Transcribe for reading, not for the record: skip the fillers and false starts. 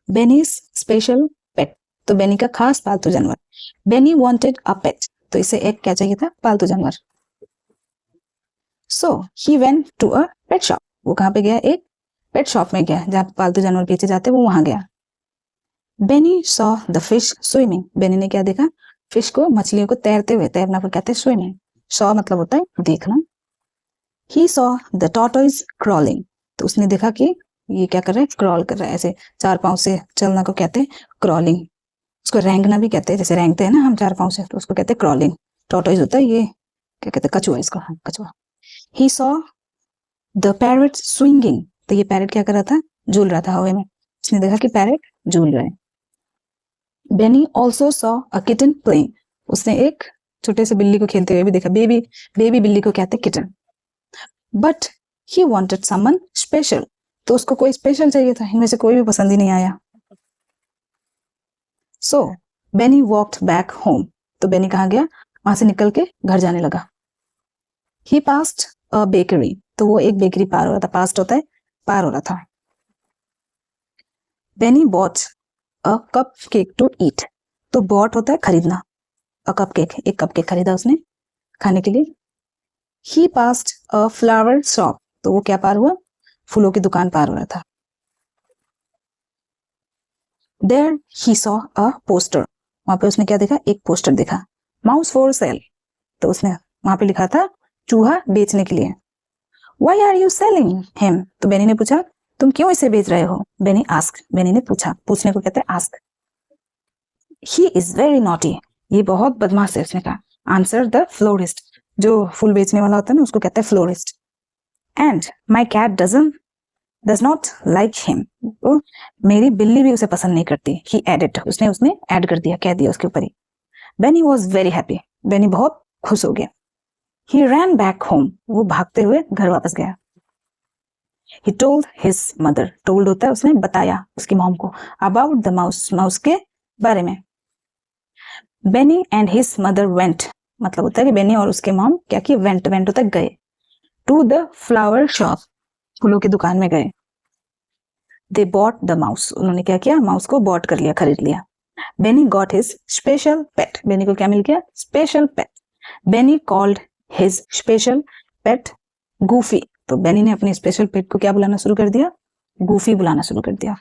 बेनीज special पेट, तो बेनी का खास पालतू जानवर। बेनी वांटेड अ पेट, तो इसे एक क्या चाहिए था, पालतू जानवर। So he went to a pet shop, वो कहाँ पे गया, एक पेट शॉप में गया जहाँ पालतू जानवर बेचे जाते, वो वहां गया। Benny saw the fish swimming, Benny ने क्या देखा, फिश को, मछलियों को तैरते हुए, तैरना को कहते हैं स्विमिंग। सॉ मतलब होता है देखना। He saw the tortoise crawling, तो उसने देखा कि ये क्या कर रहा है, क्रॉल कर रहा है, ऐसे चार पांव से चलना को कहते हैं क्रॉलिंग। उसको रेंगना भी कहते हैं, जैसे रेंगते हैं ना हम चार पांव से, तो उसको कहते हैं क्रॉलिंग। टॉर्टोइज होता है ये, क्या कहते हैं, कछुआ इसको, हाँ कछुआ। He saw the parrot swinging, तो ये पैरट क्या कर रहा था, झूल रहा था हवा में, उसने देखा कि पैरट झूल रहा है। Benny also saw a kitten playing, उसने एक छोटे से बिल्ली को खेलते हुए भी देखा, बेबी बिल्ली को कहते हैं kitten. But he wanted someone special, तो उसको कोई स्पेशल चाहिए था, इनमें से कोई भी पसंद ही नहीं आया। सो बेनी वॉक्ड बैक होम, तो बेनी कहाँ गया, वहां से निकल के घर जाने लगा। ही पास्ड अ बेकरी, तो वो एक बेकरी पार हो रहा था, पास्ट होता है पार हो रहा था। Benny bought a cupcake to eat, तो बॉट होता है खरीदना, अ कप केक, एक कप केक खरीदा उसने खाने के लिए। He passed a flower shop, तो वो क्या पार हुआ, फूलों की दुकान पार हो रहा था। There he saw a poster, वहां पे उसने क्या देखा, एक पोस्टर देखा, माउस फॉर सेल, तो उसने वहां पे लिखा था चूहा बेचने के लिए। Why are you selling him, तो बेनी ने पूछा तुम क्यों इसे बेच रहे हो। बेनी आस्क, बेनी ने पूछा, पूछने को कहते हैं ask. He is very naughty, ये बहुत बदमाश है, उसने कहा। आंसर द फ्लोरिस्ट, जो फूल बेचने वाला होता है ना, उसको कहते हैं florist. And my cat does not like him, तो मेरी बिल्ली भी उसे पसंद नहीं करती। ही एडेड, उसने ऐड कर दिया, कह दिया उसके ऊपर ही। Benny was very happy, Benny बहुत खुश हो गया। ही रैन बैक होम, वो भागते हुए घर वापस गया। He told his mother, told होता है उसने बताया उसकी मॉम को, about the mouse, माउस के बारे में। Benny and his mother went, मतलब होता है कि बेनी और उसके मॉम क्या किए, वेंट होता है गए, टू द फ्लावर शॉप, फूलों की दुकान में गए। दे बॉट द माउस, उन्होंने क्या किया, माउस को बॉट कर लिया, खरीद लिया। बेनी गॉट हिज स्पेशल पेट, बेनी को क्या मिल गया, स्पेशल पेट। बेनी कॉल्ड हिज स्पेशल पेट गूफी, तो बेनी ने अपने स्पेशल पेट को क्या बुलाना शुरू कर दिया, गूफी बुलाना शुरू कर दिया।